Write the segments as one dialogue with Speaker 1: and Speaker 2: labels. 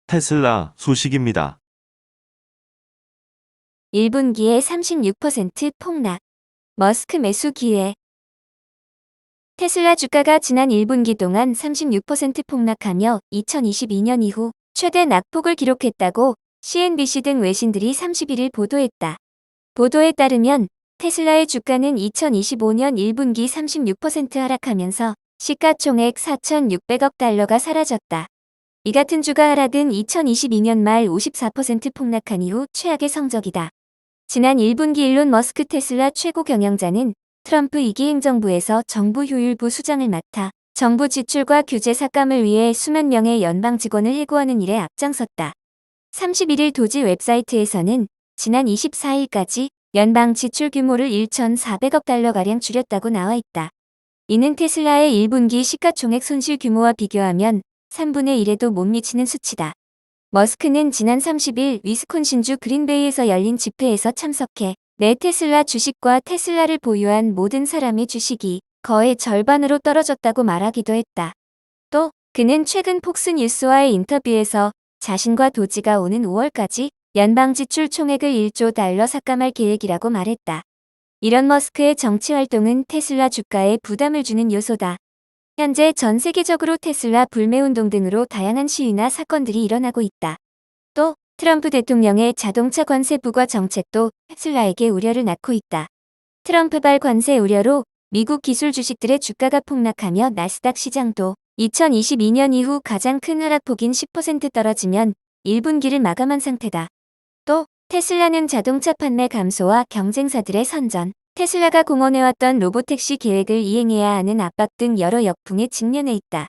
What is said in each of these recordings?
Speaker 1: 테슬라 소식입니다.
Speaker 2: 1분기에 36% 폭락. 머스크 매수 기회. 테슬라 주가가 지난 1분기 동안 36% 폭락하며 2022년 이후 최대 낙폭을 기록했다고 CNBC 등 외신들이 31일 보도했다. 보도에 따르면 테슬라의 주가는 2025년 1분기 36% 하락하면서 시가총액 4,600억 달러가 사라졌다. 이 같은 주가 하락은 2022년 말 54% 폭락한 이후 최악의 성적이다. 지난 1분기 일론 머스크 테슬라 최고 경영자는 트럼프 2기 행정부에서 정부 효율부 수장을 맡아 정부 지출과 규제 삭감을 위해 수만 명의 연방 직원을 해고하는 일에 앞장섰다. 31일 도지 웹사이트에서는 지난 24일까지 연방 지출 규모를 1,400억 달러가량 줄였다고 나와 있다. 이는 테슬라의 1분기 시가총액 손실 규모와 비교하면 3분의 1에도 못 미치는 수치다. 머스크는 지난 30일 위스콘신주 그린베이에서 열린 집회에서 참석해 내 테슬라 주식과 테슬라를 보유한 모든 사람의 주식이 거의 절반으로 떨어졌다고 말하기도 했다. 또 그는 최근 폭스뉴스와의 인터뷰에서 자신과 도지가 오는 5월까지 연방 지출 총액을 1조 달러 삭감할 계획이라고 말했다. 이런 머스크의 정치 활동은 테슬라 주가에 부담을 주는 요소다. 현재 전 세계적으로 테슬라 불매운동 등으로 다양한 시위나 사건들이 일어나고 있다. 또 트럼프 대통령의 자동차 관세 부과 정책도 테슬라에게 우려를 낳고 있다. 트럼프발 관세 우려로 미국 기술 주식들의 주가가 폭락하며 나스닥 시장도 2022년 이후 가장 큰 하락폭인 10% 떨어지면 1분기를 마감한 상태다. 또 테슬라는 자동차 판매 감소와 경쟁사들의 선전, 테슬라가 공언해왔던 로보택시 계획을 이행해야 하는 압박 등 여러 역풍에 직면해 있다.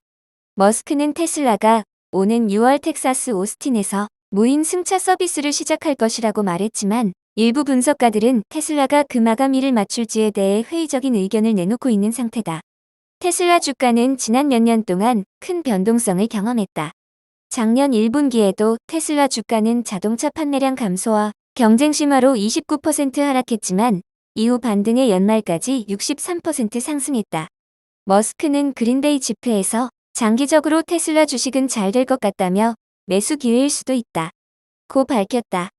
Speaker 2: 머스크는 테슬라가 오는 6월 텍사스 오스틴에서 무인 승차 서비스를 시작할 것이라고 말했지만 일부 분석가들은 테슬라가 그 마감일을 맞출지에 대해 회의적인 의견을 내놓고 있는 상태다. 테슬라 주가는 지난 몇 년 동안 큰 변동성을 경험했다. 작년 1분기에도 테슬라 주가는 자동차 판매량 감소와 경쟁 심화로 29% 하락했지만 이후 반등의 연말까지 63% 상승했다. 머스크는 그린베이 집회에서 장기적으로 테슬라 주식은 잘 될 것 같다며 매수 기회일 수도 있다 고 밝혔다.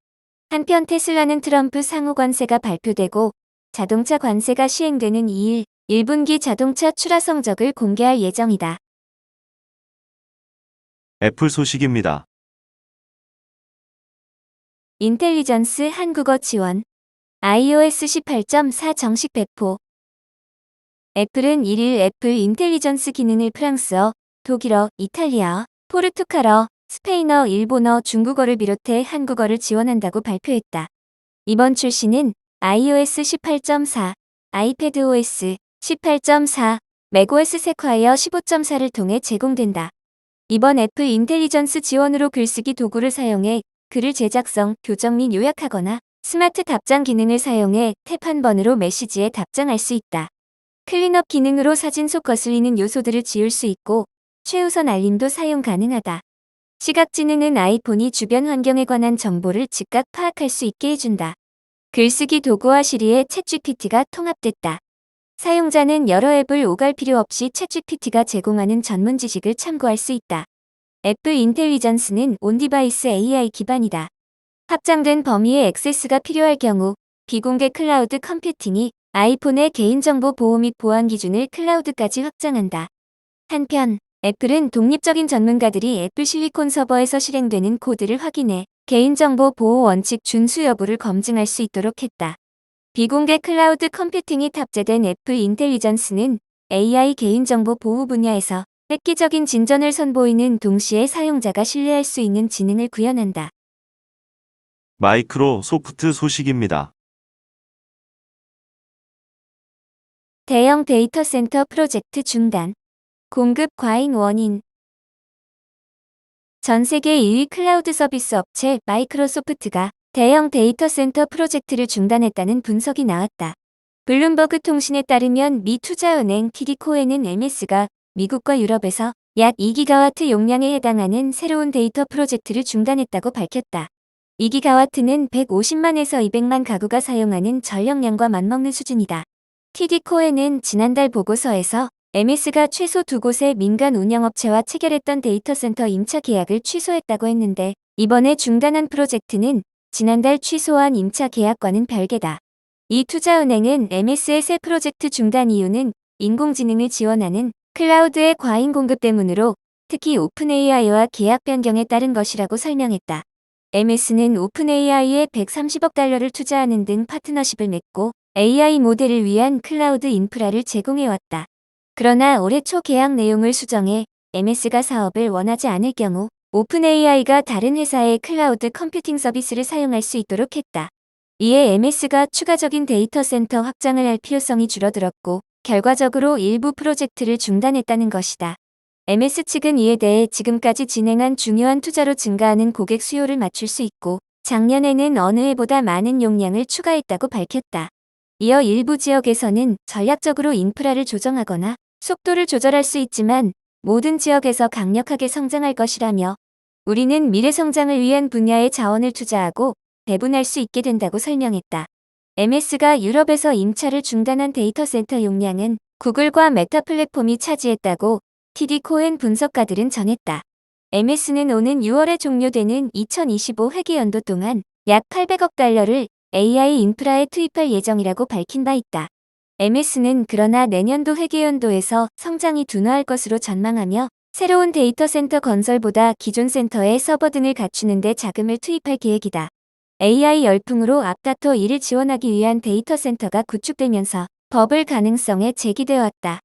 Speaker 2: 한편 테슬라는 트럼프 상호 관세가 발표되고 자동차 관세가 시행되는 2일 1분기 자동차 출하 성적을 공개할 예정이다.
Speaker 1: 애플 소식입니다.
Speaker 2: 인텔리전스 한국어 지원. iOS 18.4 정식 배포. 애플은 1일 애플 인텔리전스 기능을 프랑스어, 독일어, 이탈리아어, 포르투갈어, 스페인어, 일본어, 중국어를 비롯해 한국어를 지원한다고 발표했다. 이번 출시는 iOS 18.4, iPadOS 18.4, macOS 세콰이어 15.4를 통해 제공된다. 이번 애플 인텔리전스 지원으로 글쓰기 도구를 사용해 글을 제작성, 교정 및 요약하거나 스마트 답장 기능을 사용해 탭 한 번으로 메시지에 답장할 수 있다. 클린업 기능으로 사진 속 거슬리는 요소들을 지울 수 있고 최우선 알림도 사용 가능하다. 시각지능은 아이폰이 주변 환경에 관한 정보를 즉각 파악할 수 있게 해준다. 글쓰기 도구와 시리에 챗GPT가 통합됐다. 사용자는 여러 앱을 오갈 필요 없이 챗GPT가 제공하는 전문 지식을 참고할 수 있다. 애플 인텔리전스는 온디바이스 AI 기반이다. 확장된 범위의 액세스가 필요할 경우 비공개 클라우드 컴퓨팅이 아이폰의 개인정보 보호 및 보안 기준을 클라우드까지 확장한다. 한편 애플은 독립적인 전문가들이 애플 실리콘 서버에서 실행되는 코드를 확인해 개인정보 보호 원칙 준수 여부를 검증할 수 있도록 했다. 비공개 클라우드 컴퓨팅이 탑재된 애플 인텔리전스는 AI 개인정보 보호 분야에서 획기적인 진전을 선보이는 동시에 사용자가 신뢰할 수 있는 지능을 구현한다.
Speaker 1: 마이크로소프트 소식입니다.
Speaker 2: 대형 데이터 센터 프로젝트 중단. 공급 과잉 원인. 전 세계 2위 클라우드 서비스 업체 마이크로소프트가 대형 데이터 센터 프로젝트를 중단했다는 분석이 나왔다. 블룸버그 통신에 따르면 미 투자은행 TD 코엔은 MS가 미국과 유럽에서 약 2기가와트 용량에 해당하는 새로운 데이터 프로젝트를 중단했다고 밝혔다. 2기가와트는 150만에서 200만 가구가 사용하는 전력량과 맞먹는 수준이다. TD 코엔은 지난달 보고서에서 MS가 최소 2곳의 민간 운영업체와 체결했던 데이터 센터 임차 계약을 취소했다고 했는데 이번에 중단한 프로젝트는 지난달 취소한 임차 계약과는 별개다. 이 투자은행은 MS의 새 프로젝트 중단 이유는 인공지능을 지원하는 클라우드의 과잉 공급 때문으로 특히 오픈AI와 계약 변경에 따른 것이라고 설명했다. MS는 오픈AI에 130억 달러를 투자하는 등 파트너십을 맺고 AI 모델을 위한 클라우드 인프라를 제공해왔다. 그러나 올해 초 계약 내용을 수정해 MS가 사업을 원하지 않을 경우 오픈AI가 다른 회사의 클라우드 컴퓨팅 서비스를 사용할 수 있도록 했다. 이에 MS가 추가적인 데이터 센터 확장을 할 필요성이 줄어들었고 결과적으로 일부 프로젝트를 중단했다는 것이다. MS 측은 이에 대해 지금까지 진행한 중요한 투자로 증가하는 고객 수요를 맞출 수 있고 작년에는 어느 해보다 많은 용량을 추가했다고 밝혔다. 이어 일부 지역에서는 전략적으로 인프라를 조정하거나 속도를 조절할 수 있지만 모든 지역에서 강력하게 성장할 것이라며 우리는 미래 성장을 위한 분야에 자원을 투자하고 배분할 수 있게 된다고 설명했다. MS가 유럽에서 임차를 중단한 데이터 센터 용량은 구글과 메타 플랫폼이 차지했다고 TD 코엔 분석가들은 전했다. MS는 오는 6월에 종료되는 2025 회계연도 동안 약 800억 달러를 AI 인프라에 투입할 예정이라고 밝힌 바 있다. MS는 그러나 내년도 회계연도에서 성장이 둔화할 것으로 전망하며 새로운 데이터 센터 건설보다 기존 센터의 서버 등을 갖추는 데 자금을 투입할 계획이다. AI 열풍으로 앞다퉈 이를 지원하기 위한 데이터 센터가 구축되면서 버블 가능성에 제기되어 왔다.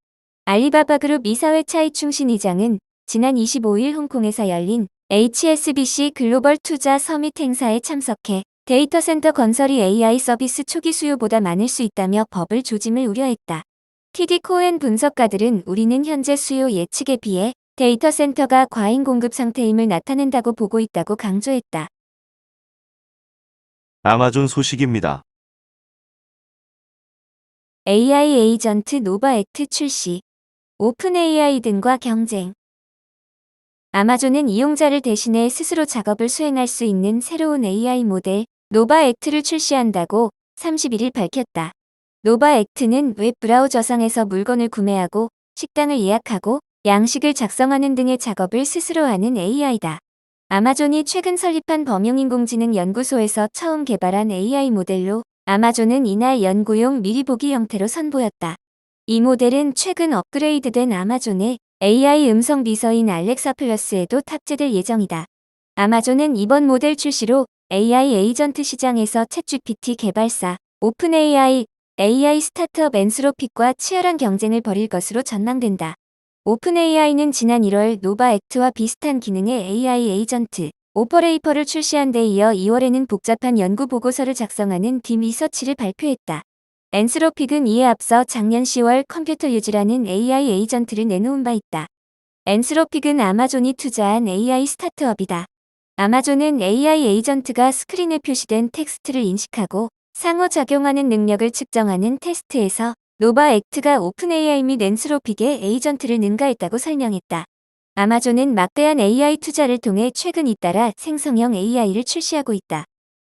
Speaker 2: 알리바바 그룹 이사회 차이충신 이장은 지난 25일 홍콩에서 열린 HSBC 글로벌 투자 서밋 행사에 참석해 데이터 센터 건설이 AI 서비스 초기 수요보다 많을 수 있다며 버블 조짐을 우려했다. TD 코엔 분석가들은 우리는 현재 수요 예측에 비해 데이터 센터가 과잉 공급 상태임을 나타낸다고 보고 있다고 강조했다.
Speaker 1: 아마존 소식입니다.
Speaker 2: AI 에이전트 노바 액트 출시. 오픈AI 등과 경쟁. 아마존은 이용자를 대신해 스스로 작업을 수행할 수 있는 새로운 AI 모델 노바 액트를 출시한다고 31일 밝혔다. 노바 액트는 웹 브라우저상에서 물건을 구매하고 식당을 예약하고 양식을 작성하는 등의 작업을 스스로 하는 AI다. 아마존이 최근 설립한 범용인공지능 연구소에서 처음 개발한 AI 모델로 아마존은 이날 연구용 미리 보기 형태로 선보였다. 이 모델은 최근 업그레이드된 아마존의 AI 음성 비서인 알렉사 플러스에도 탑재될 예정이다. 아마존은 이번 모델 출시로 AI 에이전트 시장에서 챗GPT 개발사, 오픈AI, AI 스타트업 엔스로픽과 치열한 경쟁을 벌일 것으로 전망된다. 오픈AI는 지난 1월 노바 액트와 비슷한 기능의 AI 에이전트, 오퍼레이퍼를 출시한 데 이어 2월에는 복잡한 연구 보고서를 작성하는 딥리서치를 발표했다. 엔스로픽은 이에 앞서 작년 10월 컴퓨터 유즈라는 AI 에이전트를 내놓은 바 있다. 엔스로픽은 아마존이 투자한 AI 스타트업이다. 아마존은 AI 에이전트가 스크린에 표시된 텍스트를 인식하고 상호작용하는 능력을 측정하는 테스트에서 노바 액트가 오픈AI 및 엔스로픽의 에이전트를 능가했다고 설명했다. 아마존은 막대한 AI 투자를 통해 최근 잇따라 생성형 AI를 출시하고 있다.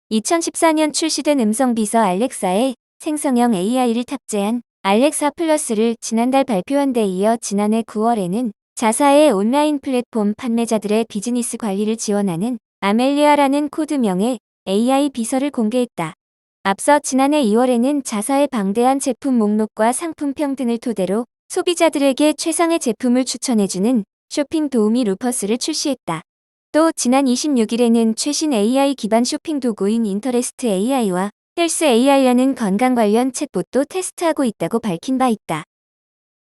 Speaker 2: 2014년 출시된 음성비서 알렉사에 생성형 AI를 탑재한 알렉사 플러스를 지난달 발표한 데 이어 지난해 9월에는 자사의 온라인 플랫폼 판매자들의 비즈니스 관리를 지원하는 아멜리아라는 코드명의 AI 비서를 공개했다. 앞서 지난해 2월에는 자사의 방대한 제품 목록과 상품평 등을 토대로 소비자들에게 최상의 제품을 추천해주는 쇼핑 도우미 루퍼스를 출시했다. 또 지난 26일에는 최신 AI 기반 쇼핑 도구인 인터레스트 AI와 헬스 AI라는 건강 관련 챗봇도 테스트하고 있다고 밝힌 바 있다.